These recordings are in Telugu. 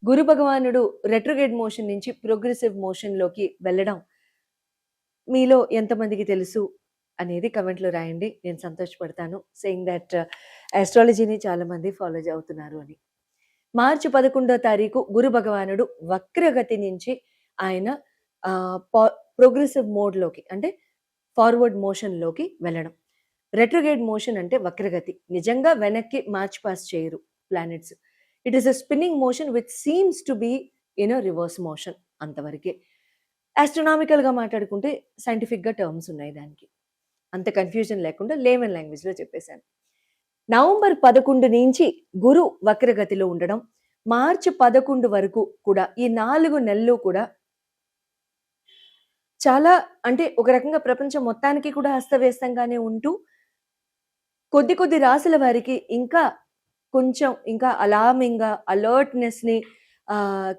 గురు భగవానుడు రెట్రోగ్రేడ్ మోషన్ నుంచి ప్రోగ్రెసివ్ మోషన్‌లోకి వెళ్ళడం మీలో ఎంతమందికి తెలుసు అనేది కమెంట్‌లో రాయండి. నేను సంతోషపడతాను. సేయింగ్ థట్ ఆస్ట్రాలజీని చాలామంది ఫాలో అవుతున్నారు అని. మార్చి 11వ తారీఖు గురు భగవానుడు వక్రగతి నుంచి ఆయన ఆహ్, పా ప్రోగ్రెసివ్ మోడ్‌లోకి అంటే ఫార్వర్డ్ మోషన్‌లోకి వెళ్ళడం. రెట్రోగ్రేడ్ మోషన్ అంటే వక్రగతి. నిజంగా వెనక్కి మార్చ్ పాస్ చేయరు planets. It is a spinning motion which seems to be in a reverse motion అంతవరకే. ఆస్ట్రోనామికల్‌గా మాట్లాడుకుంటే సైంటిఫిక్‌గా టర్మ్స్ ఉన్నాయి దానికి. అంత కన్‌ఫ్యూజన్ లేకుండా లేమన్ లాంగ్వేజ్‌లో చెప్పేసాను. నవంబర్ 11 నుంచి గురు వక్రగతిలో ఉండడం, మార్చి 11 వరకు కూడా ఈ 4 నెలలు కూడా చాలా అంటే ఒక రకంగా ప్రపంచం మొత్తానికి కూడా అస్తవ్యస్తంగానే ఉంటూ కొద్ది కొద్ది రాసుల వారికి ఇంకా కొంచెం ఇంకా అలార్మింగ్‌గా అలర్ట్‌నెస్‌ని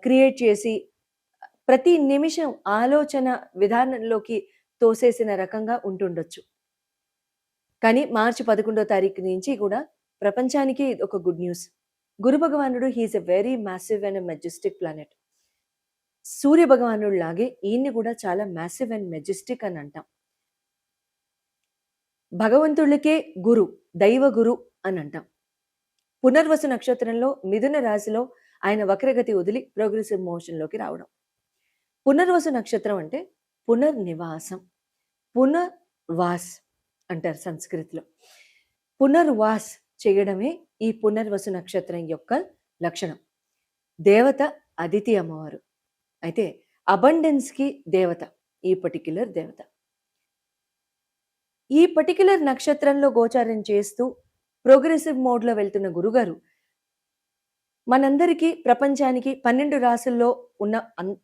క్రియేట్ చేసి ప్రతి నిమిషం ఆలోచన విధానంలోకి తోసేసిన రకంగా ఉంటుండొచ్చు. కానీ మార్చి 11వ తారీఖు నుంచి కూడా ప్రపంచానికి ఒక గుడ్ న్యూస్. గురు భగవానుడు he is a very massive and majestic planet. Surya భగవానుడు లాగే ఈయన్ని కూడా చాలా మాసివ్ అండ్ మెజెస్టిక్ అని అంటాం. భగవంతుడికే గురు, దైవ గురు అని అంటాం. పునర్వసు నక్షత్రంలో మిథున రాశిలో ఆయన వక్రగతి వదిలి ప్రోగ్రెసివ్ మోషన్‌లోకి రావడం. పునర్వసు నక్షత్రం అంటే పునర్నివాసం, పునర్వాస్ అంటారు సంస్కృతిలో. పునర్వాస్ చేయడమే ఈ పునర్వసు నక్షత్రం యొక్క లక్షణం. దేవత అదితి అమ్మవారు. అయితే అబండెన్స్‌కి దేవత ఈ పర్టిక్యులర్ దేవత. ఈ పర్టిక్యులర్ నక్షత్రంలో గోచారం చేస్తూ ప్రోగ్రెసివ్ మోడ్‌లో వెళ్తున్న గురుగారు మనందరికీ ప్రపంచానికి 12 రాసుల్లో ఉన్న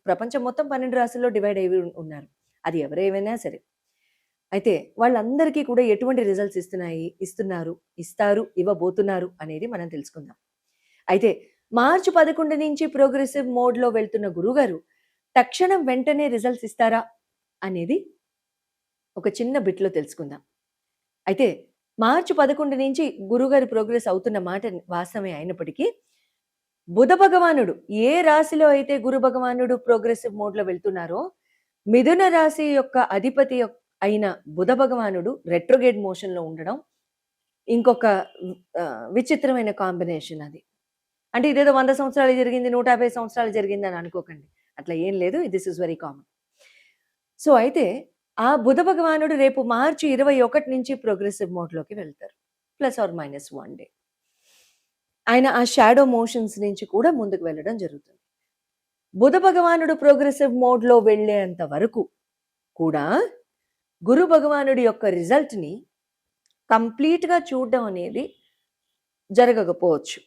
ప్రపంచం మొత్తం 12 రాసుల్లో డివైడ్ అయ్యి ఉన్నారు. అది ఎవరేమైనా సరే. అయితే వాళ్ళందరికీ కూడా ఎటువంటి రిజల్ట్స్ ఇస్తున్నారు, ఇస్తారు, ఇవ్వబోతున్నారు అనేది మనం తెలుసుకుందాం. అయితే మార్చి 11 నుంచి ప్రోగ్రెసివ్ మోడ్‌లో వెళ్తున్న గురుగారు తక్షణం వెంటనే రిజల్ట్స్ ఇస్తారా అనేది ఒక చిన్న బిట్‌లో తెలుసుకుందాం. అయితే మార్చి 11 నుంచి గురుగారు ప్రోగ్రెస్ అవుతున్న మాట వాస్తవమే అయినప్పటికీ బుధ భగవానుడు ఏ రాశిలో అయితే గురు భగవానుడు ప్రోగ్రెసివ్ మోడ్‌లో వెళ్తున్నారో మిథున రాశి యొక్క అధిపతి అయిన బుధ భగవానుడు రెట్రోగ్రేడ్ మోషన్‌లో ఉండడం ఇంకొక విచిత్రమైన కాంబినేషన్ అది. అంటే ఇదేదో 100 సంవత్సరాలు జరిగింది, 150 సంవత్సరాలు జరిగింది అని అనుకోకండి. అట్లా ఏం లేదు. This is very common. So అయితే ఆ బుధ భగవానుడు రేపు మార్చి 21 నుంచి ప్రోగ్రెసివ్ మోడ్‌లోకి వెళ్తారు. +or- 1 day. ఆయన ఆ షాడో మోషన్స్ నుంచి కూడా ముందుకు వెళ్ళడం జరుగుతుంది. బుధ భగవానుడు ప్రోగ్రెసివ్ మోడ్‌లో వెళ్ళేంత వరకు కూడా గురు భగవానుడి యొక్క రిజల్ట్‌ని కంప్లీట్‌గా చూడడం అనేది జరగకపోవచ్చు.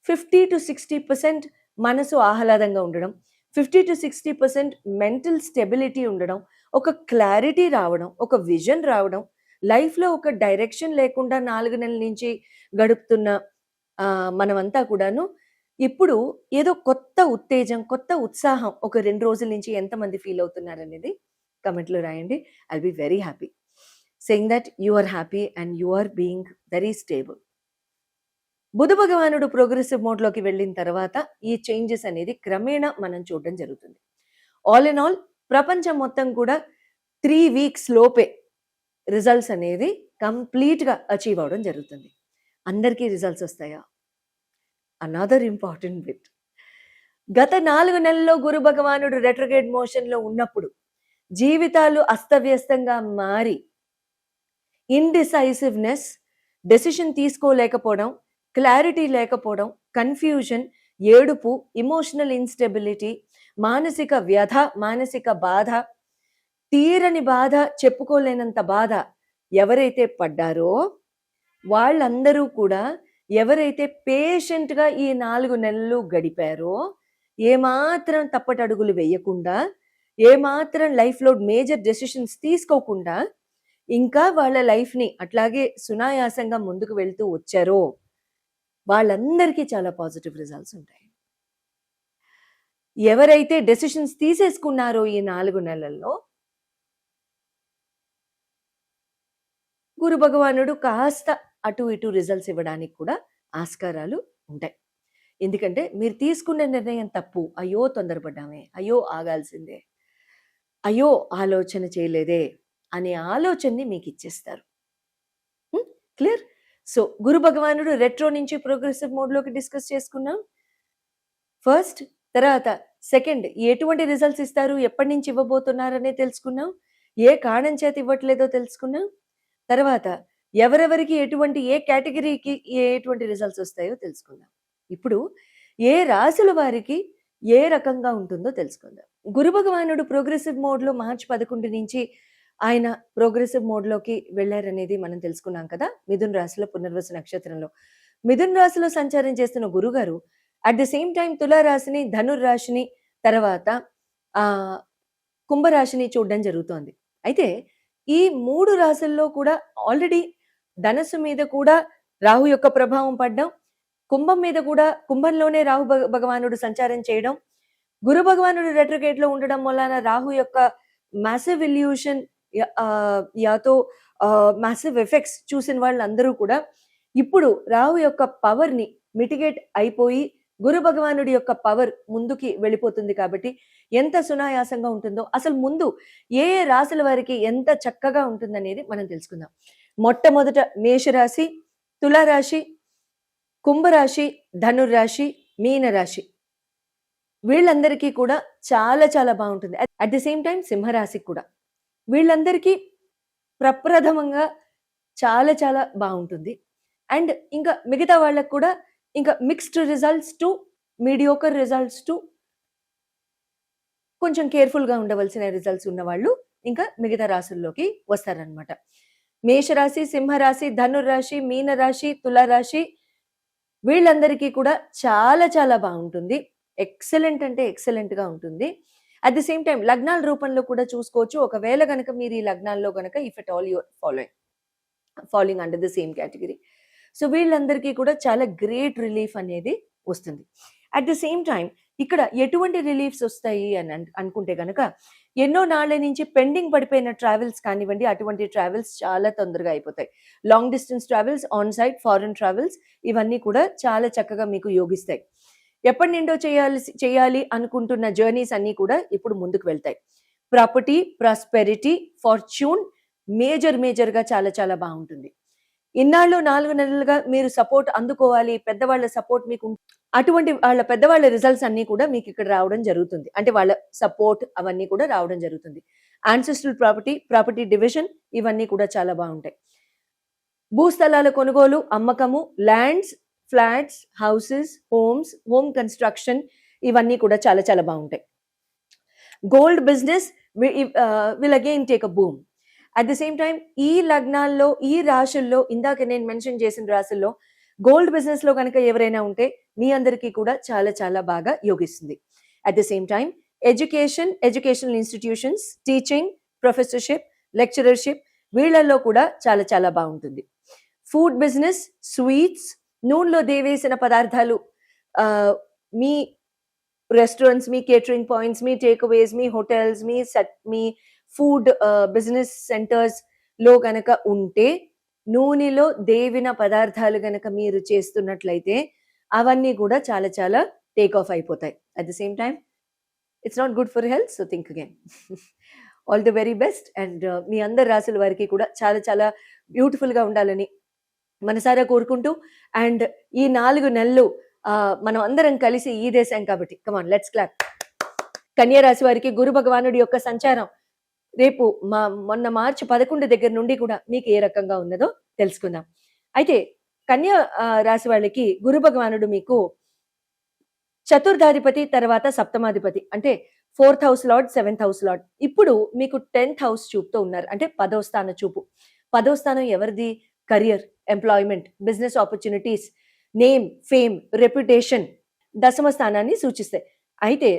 50-60% మనసు ఆహ్లాదంగా ఉండడం, 50-60% మెంటల్ స్టెబిలిటీ ఉండడం, ఒక క్లారిటీ రావడం, ఒక విజన్ రావడం, లైఫ్‌లో ఒక డైరెక్షన్ లేకుండా 4 నెలల నుంచి గడుపుతున్న మనమంతా కూడాను ఇప్పుడు ఏదో కొత్త ఉత్తేజం, కొత్త ఉత్సాహం ఒక 2 రోజుల నుంచి ఎంతమంది ఫీల్ అవుతున్నారనేది కమెంట్‌లో రాయండి. I'll be very happy. Saying that you are happy and you are being very stable. Buddha భగవానుడు ప్రోగ్రెసివ్ మోడ్‌లోకి వెళ్ళిన తర్వాత ఈ చేంజెస్ అనేది క్రమేణా మనం చూడడం జరుగుతుంది. ఆల్ ఇన్ ఆల్ ప్రపంచం మొత్తం కూడా 3 వీక్స్ లోపే రిజల్ట్స్ అనేది కంప్లీట్‌గా అచీవ్ అవ్వడం జరుగుతుంది. అందరికీ రిజల్ట్స్ వస్తాయా? Another important bit. గత 4 నెలల్లో గురు భగవానుడు రెట్రోగ్రేడ్ మోషన్‌లో ఉన్నప్పుడు జీవితాలు అస్తవ్యస్తంగా మారి ఇండిసైసివ్‌నెస్, డెసిషన్ తీసుకోలేకపోవడం, క్లారిటీ లేకపోవడం, కన్‌ఫ్యూజన్, ఏడుపు, ఎమోషనల్ ఇన్‌స్టెబిలిటీ, మానసిక వ్యధ, మానసిక బాధ, తీరని బాధ, చెప్పుకోలేనంత బాధ ఎవరైతే పడ్డారో వాళ్ళందరూ కూడా ఎవరైతే పేషెంట్‌గా ఈ 4 నెలలు గడిపారో, ఏమాత్రం తప్పటడుగులు వేయకుండా, ఏమాత్రం లైఫ్‌లో మేజర్ డెసిషన్స్ తీసుకోకుండా ఇంకా వాళ్ళ లైఫ్‌ని అట్లాగే సునాయాసంగా ముందుకు వెళ్తూ వచ్చారో వాళ్ళందరికీ చాలా పాజిటివ్ రిజల్ట్స్ ఉంటాయి. ఎవరైతే డెసిషన్స్ తీసేసుకున్నారో ఈ 4 నెలల్లో గురు భగవానుడు కాస్త అటు ఇటు రిజల్ట్స్ ఇవ్వడానికి కూడా ఆస్కారాలు ఉంటాయి. ఎందుకంటే మీరు తీసుకున్న నిర్ణయం తప్పు, అయ్యో తొందరపడ్డామే, అయ్యో ఆగాల్సిందే, అయ్యో ఆలోచన చేయలేదే అనే ఆలోచనని మీకు ఇచ్చేస్తారు. క్లియర్? సో గురు భగవానుడు రెట్రో నుంచి ప్రోగ్రెసివ్ మోడ్లోకి డిస్కస్ చేసుకున్నాం ఫస్ట్. తర్వాత సెకండ్, ఎటువంటి రిజల్ట్స్ ఇస్తారు, ఎప్పటి నుంచి ఇవ్వబోతున్నారనే తెలుసుకున్నాం. ఏ కారణం చేత ఇవ్వట్లేదో తెలుసుకున్నాం. తర్వాత ఎవరెవరికి ఎటువంటి, ఏ కేటగిరీకి ఎటువంటి రిజల్ట్స్ వస్తాయో తెలుసుకుందాం. ఇప్పుడు ఏ రాశుల వారికి ఏ రకంగా ఉంటుందో తెలుసుకుందాం. గురు భగవానుడు ప్రోగ్రెసివ్ మోడ్లో మార్చి 11 నుంచి ఆయన ప్రోగ్రెసివ్ మోడ్లోకి వెళ్ళారనేది మనం తెలుసుకున్నాం కదా. మిథున్ రాశిలో పునర్వసు నక్షత్రంలో మిథున్ రాశిలో సంచారం చేస్తున్న గురుగారు అట్ ది సేమ్ టైం తులారాశిని, ధనుర్రాశిని, తర్వాత కుంభరాశిని చూడడం జరుగుతోంది. అయితే ఈ 3 రాశుల్లో కూడా ఆల్రెడీ ధనస్సు మీద కూడా రాహు యొక్క ప్రభావం పడ్డం, కుంభం మీద కూడా కుంభంలోనే రాహు భగవానుడు సంచారం చేయడం, గురు భగవానుడు రెట్రోగేట్ లో ఉండడం వలన రాహు యొక్క మ్యాసివ్ ఇల్యూషన్ యాతో మ్యాసివ్ ఎఫెక్ట్స్ చూసిన వాళ్ళందరూ కూడా ఇప్పుడు రాహు యొక్క పవర్ ని మిటిగేట్ అయిపోయి గురు భగవానుడి యొక్క పవర్ ముందుకి వెళ్ళిపోతుంది. కాబట్టి ఎంత సునాయాసంగా ఉంటుందో, అసలు ముందు ఏ ఏ రాశుల వారికి ఎంత చక్కగా ఉంటుందనేది మనం తెలుసుకుందాం. మొట్టమొదట మేషరాశి, తులారాశి, కుంభరాశి, ధనుర్రాశి, మీనరాశి, వీళ్ళందరికీ కూడా చాలా చాలా బాగుంటుంది. అట్ ది సేమ్ టైం సింహరాశికి కూడా వీళ్ళందరికీ ప్రప్రథమంగా చాలా చాలా బాగుంటుంది. అండ్ ఇంకా మిగతా వాళ్ళకు కూడా ఇంకా mixed results to mediocre results to కొంచెం కేర్ఫుల్గా ఉండవలసిన రిజల్ట్స్ ఉన్న వాళ్ళు ఇంకా మిగతా రాశుల్లోకి వస్తారనమాట. మేషరాశి, సింహరాశి, ధనుర్రాశి, మీనరాశి, తులారాశి, వీళ్ళందరికీ కూడా చాలా చాలా బాగుంటుంది. ఎక్సలెంట్ అంటే ఎక్సలెంట్గా ఉంటుంది. అట్ ది సేమ్ టైం లగ్నాల రూపంలో కూడా చూసుకోవచ్చు. ఒకవేళ కనుక మీరు ఈ లగ్నాల్లో కనుక if at all your following under the same category, so వీళ్ళందరికీ కూడా చాలా గ్రేట్ రిలీఫ్ అనేది వస్తుంది. అట్ ద సేమ్ టైం ఇక్కడ ఎటువంటి రిలీఫ్స్ వస్తాయి అని అనుకుంటే కనుక ఎన్నో నాళ్ల నుంచి పెండింగ్ పడిపోయిన ట్రావెల్స్ కానివ్వండి, అటువంటి ట్రావెల్స్ చాలా తొందరగా అయిపోతాయి. Long distance travels, on site foreign travels, ఇవన్నీ కూడా చాలా చక్కగా మీకు యోగిస్తాయి. ఎప్పటి నుండో చేయాలి అనుకుంటున్న జర్నీస్ అన్నీ కూడా ఇప్పుడు ముందుకు వెళ్తాయి. ప్రాపర్టీ, ప్రాస్పెరిటీ, ఫార్చ్యూన్ మేజర్గా చాలా చాలా బాగుంటుంది. ఇన్నాళ్ళు 4 నెలలుగా మీరు సపోర్ట్ అందుకోవాలి, పెద్దవాళ్ళ సపోర్ట్ మీకు, అటువంటి వాళ్ళ పెద్దవాళ్ళ రిజల్ట్స్ అన్ని కూడా మీకు ఇక్కడ రావడం జరుగుతుంది. అంటే వాళ్ళ సపోర్ట్ అవన్నీ కూడా రావడం జరుగుతుంది. యాన్సెస్ట్రల్ ప్రాపర్టీ డివిజన్, ఇవన్నీ కూడా చాలా బాగుంటాయి. భూస్థలాల కొనుగోలు, అమ్మకము, lands, flats, houses, home construction, ఇవన్నీ కూడా చాలా చాలా బాగుంటాయి. Gold business will again take a boom. At the same time ఈ లగ్నాల్లో, ఈ రాశుల్లో, ఇందాక నేను మెన్షన్ చేసిన రాశుల్లో గోల్డ్ బిజినెస్ లో కనుక ఎవరైనా ఉంటే మీ అందరికీ కూడా చాలా చాలా బాగా యోగిస్తుంది. At the same time educational institutions, teaching, professorship, lectureship, వీళ్ళల్లో కూడా చాలా చాలా బాగుంటుంది. ఫుడ్ బిజినెస్, స్వీట్స్, నూనెలో దేవేసిన పదార్థాలు, మీ రెస్టారెంట్స్, మీ కేటరింగ్ పాయింట్స్, మీ టేక్అవేస్, మీ హోటల్స్, మీ ఫుడ్ బిజినెస్ సెంటర్స్ లో గనక ఉంటే, నూనెలో దేవిన పదార్థాలు గనక మీరు చేస్తున్నట్లయితే అవన్నీ కూడా చాలా చాలా టేక్ ఆఫ్ అయిపోతాయి. At the same time it's not good for health, so think again. All the very best. And మీ అందరి రాశుల వారికి కూడా చాలా చాలా బ్యూటిఫుల్గా ఉండాలని మనసారా కోరుకుంటూ, అండ్ ఈ 4 నెలలు మనం అందరం కలిసి ఈ దేశం కాబట్టి కమాన్ లెట్స్ క్లాప్. కన్యా రాశి వారికి గురు భగవానుడి యొక్క సంచారం రేపు మొన్న మార్చి 11 దగ్గర నుండి కూడా మీకు ఏ రకంగా ఉన్నదో తెలుసుకుందాం. అయితే కన్యా రాశి వాళ్ళకి గురు భగవానుడు మీకు చతుర్థాధిపతి, తర్వాత సప్తమాధిపతి, అంటే 4th house lord, 7th house lord. ఇప్పుడు మీకు 10th హౌస్ చూపుతో ఉన్నారు, అంటే 10వ స్థాన చూపు. 10వ స్థానం ఎవరిది? Career, employment, business opportunities, name, fame, reputation, దశమ స్థానాన్ని సూచిస్తాయి. అయితే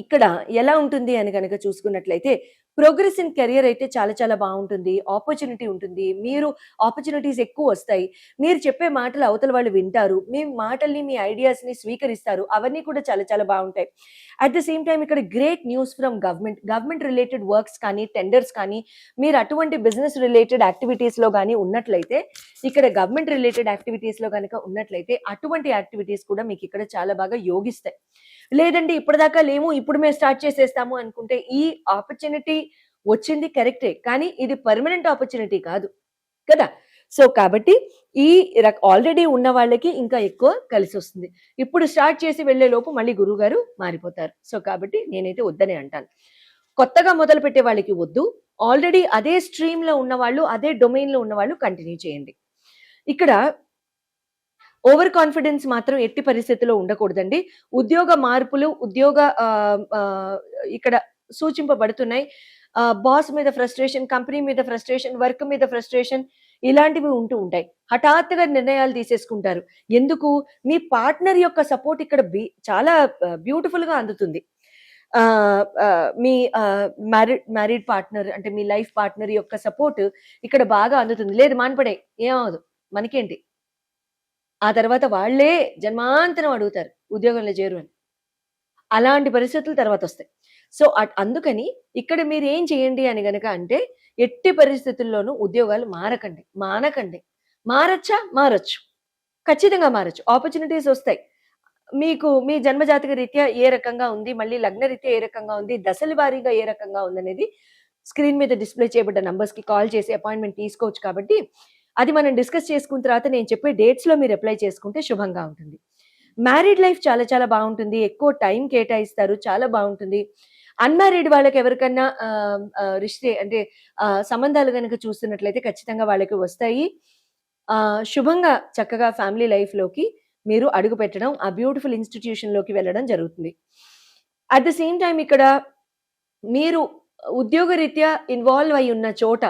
ఇక్కడ ఎలా ఉంటుంది అని కనుక చూసుకున్నట్లయితే ప్రోగ్రెస్ ఇన్ కెరియర్ అయితే చాలా చాలా బాగుంటుంది. ఆపర్చునిటీ ఉంటుంది. మీరు ఆపర్చునిటీస్ ఎక్కువ వస్తాయి. మీరు చెప్పే మాటలు అవతల వాళ్ళు వింటారు. మీ మాటల్ని, మీ ఐడియాస్‌ని స్వీకరిస్తారు. అవన్నీ కూడా చాలా చాలా బావుంటాయి. అట్ ద సేమ్ టైమ్ ఇక్కడ great news from government. Government related works కానీ, టెండర్స్ కానీ, మీరు అటువంటి బిజినెస్ రిలేటెడ్ యాక్టివిటీస్‌లో గాని ఉన్నట్లయితే, ఇక్కడ గవర్నమెంట్ రిలేటెడ్ యాక్టివిటీస్‌లో గనక ఉన్నట్లయితే, అటువంటి యాక్టివిటీస్ కూడా మీకు ఇక్కడ చాలా బాగా యోగిస్తాయి. లేదండి ఇప్పటిదాకా లేము, ఇప్పుడు మేము స్టార్ట్ చేసేస్తాము అనుకుంటే, ఈ ఆపర్చునిటీ వచ్చింది కరెక్టే. కానీ ఇది పర్మనెంట్ ఆపర్చునిటీ కాదు కదా! సో, కాబట్టి ఈ ఆల్రెడీ ఉన్న వాళ్ళకి ఇంకా ఎక్కువ కలిసొస్తుంది. ఇప్పుడు స్టార్ట్ చేసి వెళ్ళే లోపు మళ్ళీ గురువుగారు మారిపోతారు. సో, కాబట్టి నేనైతే వద్దనే అంటాను. కొత్తగా మొదలుపెట్టే వాళ్ళకి వద్దు. ఆల్రెడీ అదే స్ట్రీమ్‌లో ఉన్నవాళ్ళు, అదే డొమైన్‌లో ఉన్నవాళ్ళు కంటిన్యూ చేయండి. ఇక్కడ ఓవర్ కాన్ఫిడెన్స్ మాత్రం ఎట్టి పరిస్థితిలో ఉండకూడదండి. ఉద్యోగ మార్పులు, ఇక్కడ సూచింపబడుతున్నాయి. బాస్ మీద ఫ్రస్ట్రేషన్, కంపెనీ మీద ఫ్రస్ట్రేషన్, వర్క్ మీద ఫ్రస్ట్రేషన్ ఇలాంటివి ఉంటూ ఉంటాయి. హఠాత్తుగా నిర్ణయాలు తీసేసుకుంటారు. ఎందుకు? మీ పార్ట్నర్ యొక్క సపోర్ట్ ఇక్కడ చాలా బ్యూటిఫుల్‌గా అందుతుంది. మీ మ్యారీడ్ పార్ట్నర్ అంటే మీ లైఫ్ పార్ట్నర్ యొక్క సపోర్ట్ ఇక్కడ బాగా అందుతుంది. లేదు మాన్పడే ఏమవ్వదు మనకేంటి? ఆ తర్వాత వాళ్ళే జన్మాంతరం అడుగుతారు ఉద్యోగంలో చేరు అని. అలాంటి పరిస్థితులు తర్వాతొస్తాయి. సో, అందుకని ఇక్కడ మీరేం చేయండి అని గనక అంటే, ఎట్టి పరిస్థితుల్లోనూ ఉద్యోగాలు మానకండి. మారొచ్చా? మారొచ్చు. ఖచ్చితంగా మారొచ్చు. ఆపర్చునిటీస్ ఒస్తాయి. మీకు మీ జన్మజాతక రీత్యా ఏ రకంగా ఉంది, మళ్ళీ లగ్న రీత్యా ఏ రకంగా ఉంది, దశల వారీగా ఏ రకంగా ఉందనేది స్క్రీన్ మీద డిస్‌ప్లే చేయబడ్డ నంబర్స్‌కి కాల్ చేసి అపాయింట్‌మెంట్ తీసుకోవచ్చు కాబట్టి, అది మనం డిస్కస్ చేసుకున్న తర్వాత నేను చెప్పే డేట్స్‌లో మీరు అప్లై చేసుకుంటే శుభంగా ఉంటుంది. మ్యారీడ్ లైఫ్ చాలా చాలా బావుంటుంది. ఎక్కువ టైం కేటాయిస్తారు. చాలా బావుంటుంది. అన్‌మ్యారీడ్ వాళ్ళకి ఎవరికన్నా రిష్తే అంటే సంబంధాలు గనక చూస్తున్నట్లయితే ఖచ్చితంగా వాళ్ళకి వస్తాయి. శుభంగా చక్కగా ఫ్యామిలీ లైఫ్‌లోకి మీరు అడుగు పెట్టడం, ఆ బ్యూటిఫుల్ ఇన్‌స్టిట్యూషన్‌లోకి వెళ్ళడం జరుగుతుంది. అట్ ద సేమ్ టైమ్ ఇక్కడ మీరు ఉద్యోగరీత్యా ఇన్వాల్వ్ అయ్యి ఉన్న చోట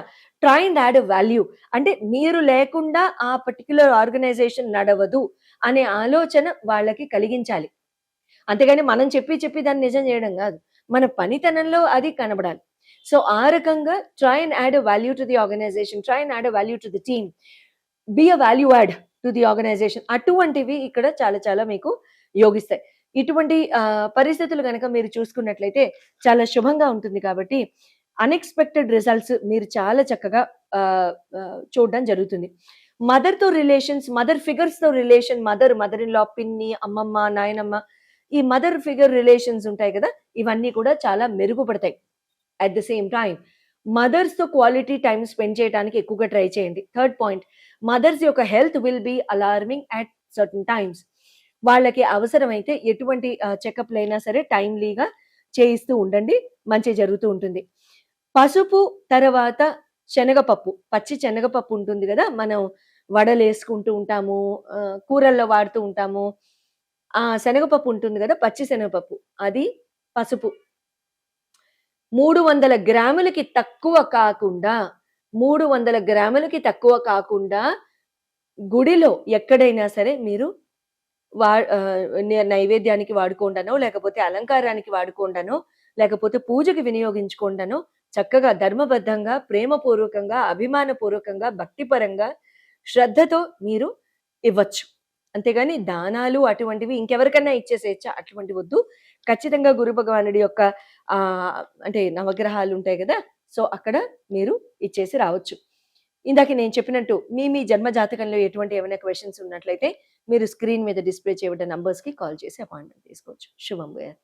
try and add a value. అంటే మీరు లేకుండా ఆ పర్టిక్యులర్ ఆర్గనైజేషన్ నడవదు అనే ఆలోచన వాళ్ళకి కలిగించాలి. అంతేగాని మనం చెప్పి దాన్ని నిజం చేయడం కాదు. మన పనితనంలో అది కనబడాలి. సో, ఆ రకంగా try and add a value to the organisation. Try and add a value to the team. Be a value add to the organisation. అటువంటివి ఇక్కడ చాలా చాలా మీకు యోగిస్తాయి. ఇటువంటి పరిస్థితులు గనక మీరు చూసుకున్నట్లయితే చాలా శుభంగా ఉంటుంది కాబట్టి అన్‌ఎక్స్‌పెక్టెడ్ రిజల్ట్స్ మీరు చాలా చక్కగా చూడడం జరుగుతుంది. మదర్‌తో రిలేషన్స్, మదర్ ఫిగర్స్‌తో రిలేషన్, మదర్ ఇన్ లా, పిన్ని, అమ్మమ్మ, నాయనమ్మ ఈ మదర్ ఫిగర్ రిలేషన్స్ ఉంటాయి కదా! ఇవన్నీ కూడా చాలా మెరుగుపడతాయి. అట్ ద సేమ్ టైమ్ మదర్స్‌తో క్వాలిటీ టైమ్ స్పెండ్ చేయడానికి ఎక్కువగా ట్రై చేయండి. థర్డ్ పాయింట్, మదర్స్ యొక్క health will be alarming at certain times. వాళ్ళకి అవసరమైతే ఎటువంటి చెకప్‌లైనా సరే టైమ్‌లీగా చేయిస్తూ ఉండండి. మంచి జరుగుతూ ఉంటుంది. పసుపు తర్వాత శనగపప్పు, పచ్చి శనగపప్పు ఉంటుంది గదా! మనం వడలేసుకుంటూ ఉంటాము, కూరల్లో వాడుతూ ఉంటాము. ఆ శనగపప్పు ఉంటుంది గదా! పచ్చి శనగపప్పు. అది పసుపు. 300 గ్రాములకి తక్కువ కాకుండా 300 గ్రాములకి తక్కువ కాకుండా గుడిలో ఎక్కడైనా సరే మీరు నైవేద్యానికి వాడుకోండనో, లేకపోతే అలంకారానికి వాడుకోండనో, లేకపోతే పూజకి వినియోగించుకోండనో చక్కగా ధర్మబద్ధంగా, ప్రేమపూర్వకంగా, అభిమానపూర్వకంగా, భక్తిపరంగా, శ్రద్ధతో మీరు ఇవ్వచ్చు. అంతేగాని దానాలు అటువంటివి ఇంకెవరికన్నా ఇచ్చేసేయచ్చా? అటువంటి వద్దు. ఖచ్చితంగా గురు భగవానుడి యొక్క అంటే నవగ్రహాలు ఉంటాయి గదా! సో, అక్కడ మీరు ఇచ్చేసి రావచ్చు. ఇందాక నేను చెప్పినట్టు మీ జన్మ జాతకంలో ఎటువంటి ఏమైనా క్వెషన్స్ ఉన్నట్లయితే మీరు స్క్రీన్ మీద డిస్‌ప్లే చేయబడ్డ నంబర్స్‌కి కాల్ చేసి అపాయింట్‌మెంట్ తీసుకోవచ్చు. శుభం భూయాత్.